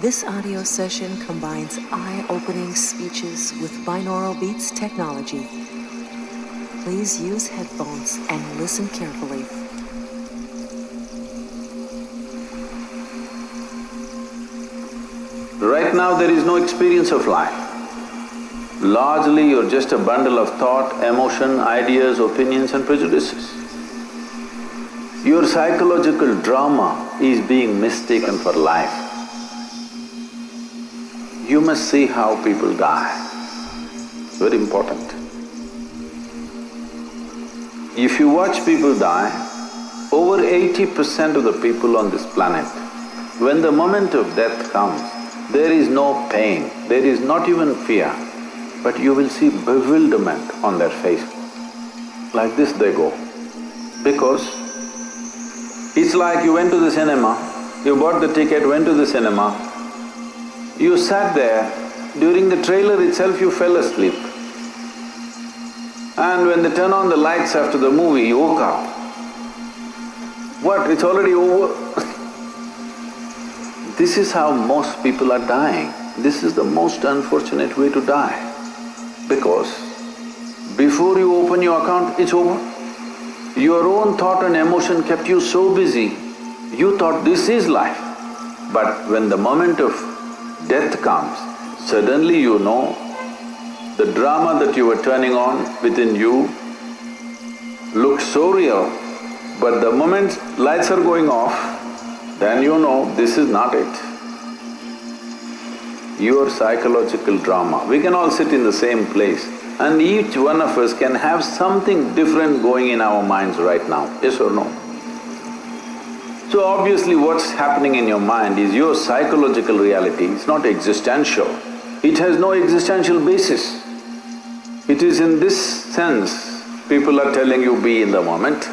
This audio session combines eye-opening speeches with binaural beats technology. Please use headphones and listen carefully. Right now there is no experience of life. Largely you're just a bundle of thought, emotion, ideas, opinions and prejudices. Your psychological drama is being mistaken for life. You must see how people die. Very important. If you watch people die, over 80% of the people on this planet, when the moment of death comes, there is no pain, there is not even fear, but you will see bewilderment on their face. Like this they go. Because it's like you went to the cinema, you bought the ticket, went to the cinema, you sat there, during the trailer itself you fell asleep. And when they turn on the lights after the movie, you woke up. What, it's already over? This is how most people are dying. This is the most unfortunate way to die. Because before you open your account, it's over. Your own thought and emotion kept you so busy, you thought this is life. But when the moment of death comes, suddenly you know the drama that you were turning on within you looks so real, but the moment lights are going off, then you know this is not it. Your psychological drama. We can all sit in the same place and each one of us can have something different going in our minds right now, yes or no? So obviously what's happening in your mind is your psychological reality, it's not existential. It has no existential basis. It is in this sense people are telling you be in the moment,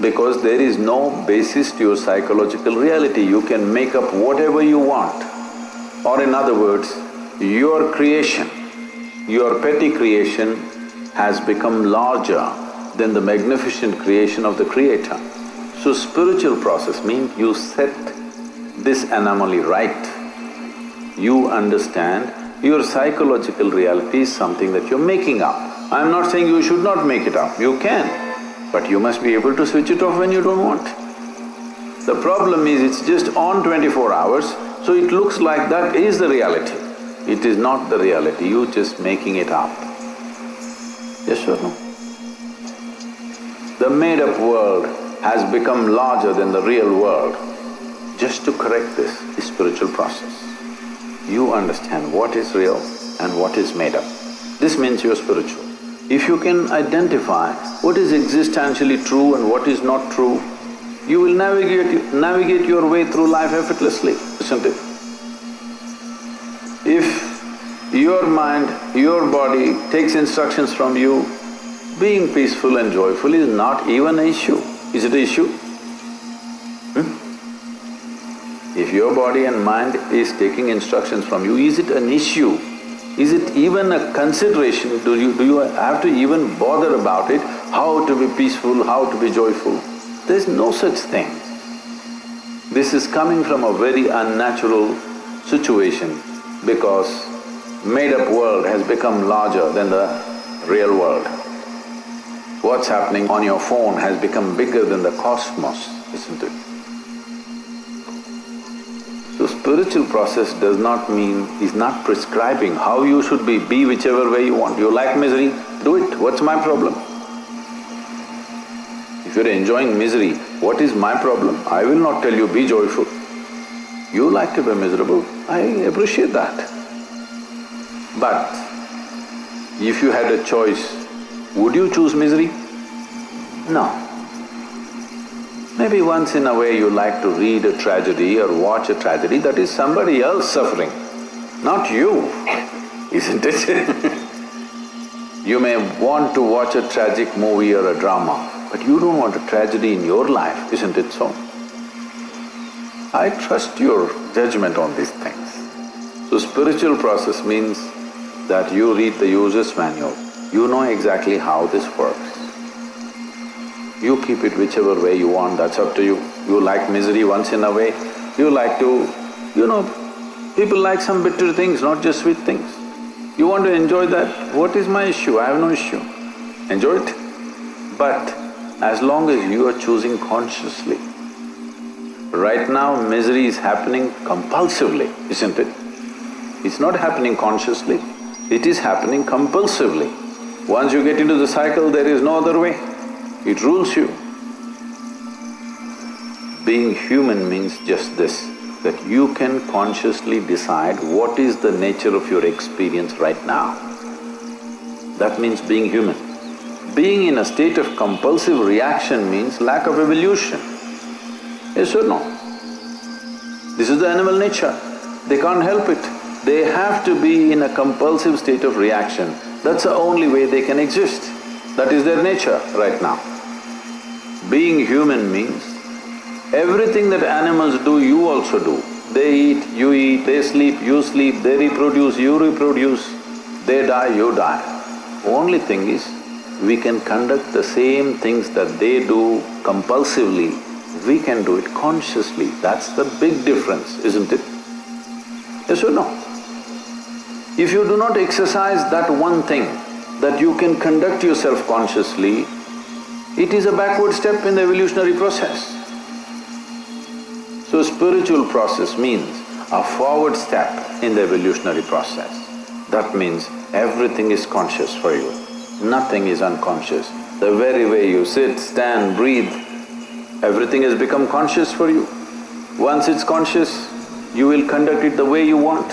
because there is no basis to your psychological reality. You can make up whatever you want. Or in other words, your creation, your petty creation has become larger than the magnificent creation of the Creator. So spiritual process means you set this anomaly right. You understand your psychological reality is something that you're making up. I'm not saying you should not make it up, you can, but you must be able to switch it off when you don't want. The problem is it's just on 24 hours, so it looks like that is the reality. It is not the reality, you're just making it up. Yes or no? The made-up world has become larger than the real world. Just to correct this is spiritual process. You understand what is real and what is made up. This means you're spiritual. If you can identify what is existentially true and what is not true, you will navigate your way through life effortlessly, isn't it? If your mind, your body takes instructions from you, being peaceful and joyful is not even an issue. Is it an issue? If your body and mind is taking instructions from you, is it an issue? Is it even a consideration? Do you have to even bother about it? How to be peaceful, how to be joyful? There's no such thing. This is coming from a very unnatural situation because made-up world has become larger than the real world. What's happening on your phone has become bigger than the cosmos, isn't it? So spiritual process does not mean, is not prescribing how you should be whichever way you want. You like misery, do it, what's my problem? If you're enjoying misery, what is my problem? I will not tell you be joyful. You like to be miserable, I appreciate that. But if you had a choice, would you choose misery? No. Maybe once in a way you like to read a tragedy or watch a tragedy, that is somebody else suffering, not you, isn't it? You may want to watch a tragic movie or a drama, but you don't want a tragedy in your life, isn't it so? I trust your judgment on these things. So spiritual process means that you read the user's manual, you know exactly how this works. You keep it whichever way you want, that's up to you. You like misery once in a way, you like to, People like some bitter things, not just sweet things. You want to enjoy that? What is my issue? I have no issue. Enjoy it. But as long as you are choosing consciously, right now misery is happening compulsively, isn't it? It's not happening consciously, it is happening compulsively. Once you get into the cycle, there is no other way. It rules you. Being human means just this, that you can consciously decide what is the nature of your experience right now. That means being human. Being in a state of compulsive reaction means lack of evolution. Yes or no? This is the animal nature. They can't help it. They have to be in a compulsive state of reaction. That's the only way they can exist. That is their nature right now. Being human means everything that animals do, you also do. They eat, you eat, they sleep, you sleep, they reproduce, you reproduce, they die, you die. Only thing is, we can conduct the same things that they do compulsively, we can do it consciously. That's the big difference, isn't it? Yes or no? If you do not exercise that one thing, that you can conduct yourself consciously, it is a backward step in the evolutionary process. So spiritual process means a forward step in the evolutionary process. That means everything is conscious for you, nothing is unconscious. The very way you sit, stand, breathe, everything has become conscious for you. Once it's conscious, you will conduct it the way you want.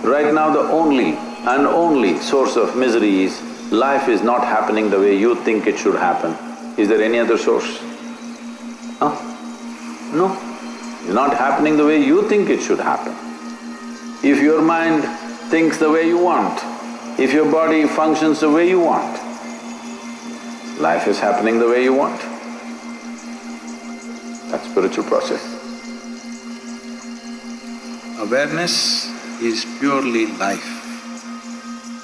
Right now the only and only source of misery is life is not happening the way you think it should happen. Is there any other source? Huh? No. It's not happening the way you think it should happen. If your mind thinks the way you want, if your body functions the way you want, life is happening the way you want. That's spiritual process. Awareness is purely life.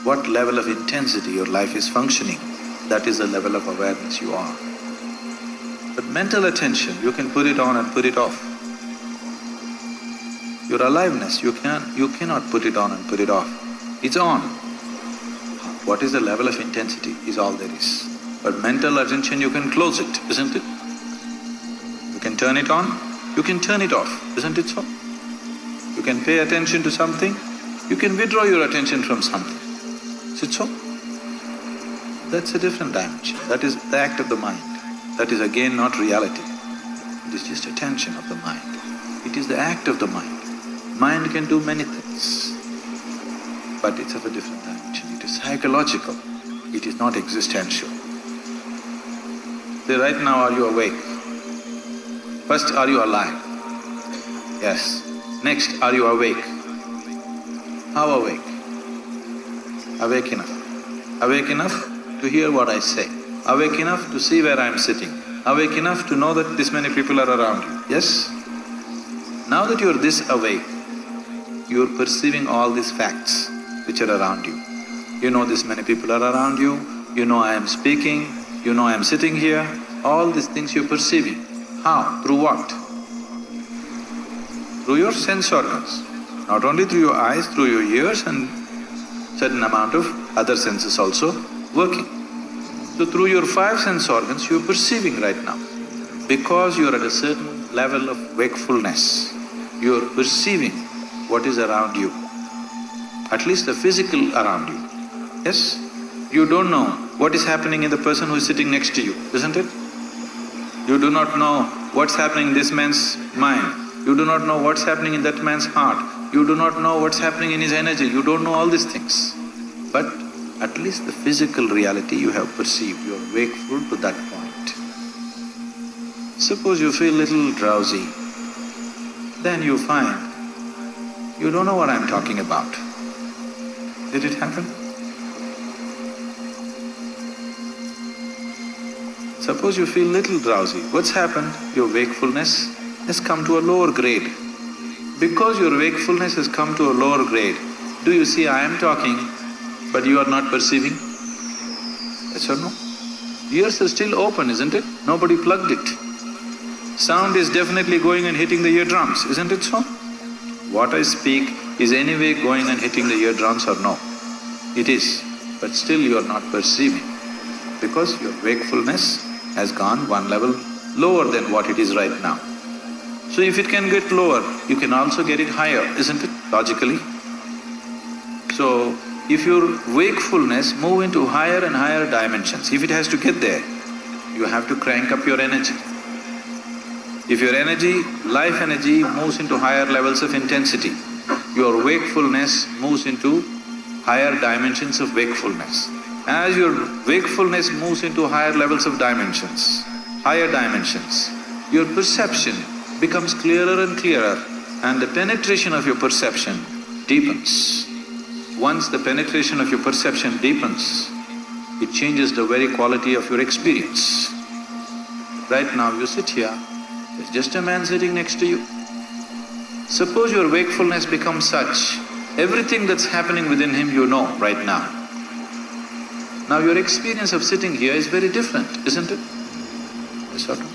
What level of intensity your life is functioning, that is the level of awareness you are. But mental attention, you can put it on and put it off. Your aliveness, you cannot put it on and put it off. It's on. What is the level of intensity is all there is. But mental attention, you can close it, isn't it? You can turn it on, you can turn it off, isn't it so? You can pay attention to something, you can withdraw your attention from something. Is it so? That's a different dimension. That is the act of the mind. That is again not reality. It is just attention of the mind. It is the act of the mind. Mind can do many things, but it's of a different dimension. It is psychological, it is not existential. Say, right now, are you awake? First, are you alive? Yes. Next, are you awake? How awake? Awake enough. Awake enough to hear what I say. Awake enough to see where I am sitting. Awake enough to know that this many people are around you. Yes? Now that you're this awake, you're perceiving all these facts which are around you. You know this many people are around you, you know I am speaking, you know I am sitting here, all these things you're perceiving. How? Through what? Through your sense organs. Not only through your eyes, through your ears and certain amount of other senses also working. So through your 5 sense organs you're perceiving right now. Because you're at a certain level of wakefulness, you're perceiving what is around you, at least the physical around you. Yes? You don't know what is happening in the person who is sitting next to you, isn't it? You do not know what's happening in this man's mind, you do not know what's happening in that man's heart, you do not know what's happening in his energy, you don't know all these things. But at least the physical reality you have perceived, you are wakeful to that point. Suppose you feel little drowsy, then you find you don't know what I'm talking about. Did it happen? Suppose you feel little drowsy, what's happened? Your wakefulness has come to a lower grade. Because your wakefulness has come to a lower grade, do you see I am talking, but you are not perceiving? Yes or no? Ears are still open, isn't it? Nobody plugged it. Sound is definitely going and hitting the eardrums, isn't it so? what I speak is anyway going and hitting the eardrums or no? It is, but still you are not perceiving because your wakefulness has gone one level lower than what it is right now. So if it can get lower, you can also get it higher, isn't it, logically? So, if your wakefulness move into higher and higher dimensions, if it has to get there, you have to crank up your energy. If your energy, life energy moves into higher levels of intensity, your wakefulness moves into higher dimensions of wakefulness. As your wakefulness moves into higher levels of dimensions, higher dimensions, your perception becomes clearer and clearer and the penetration of your perception deepens. Once the penetration of your perception deepens, it changes the very quality of your experience. Right now you sit here, there's just a man sitting next to you. Suppose your wakefulness becomes such, everything that's happening within him you know right now. Now your experience of sitting here is very different, isn't it? Yes or no?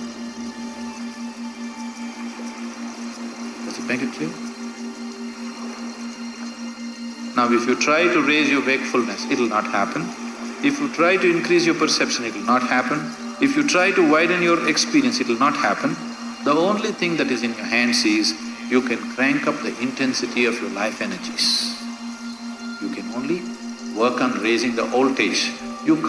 Does it make it clear? Now if you try to raise your wakefulness, it'll not happen. If you try to increase your perception, it'll not happen. If you try to widen your experience, it'll not happen. The only thing that is in your hands is, you can crank up the intensity of your life energies. You can only work on raising the voltage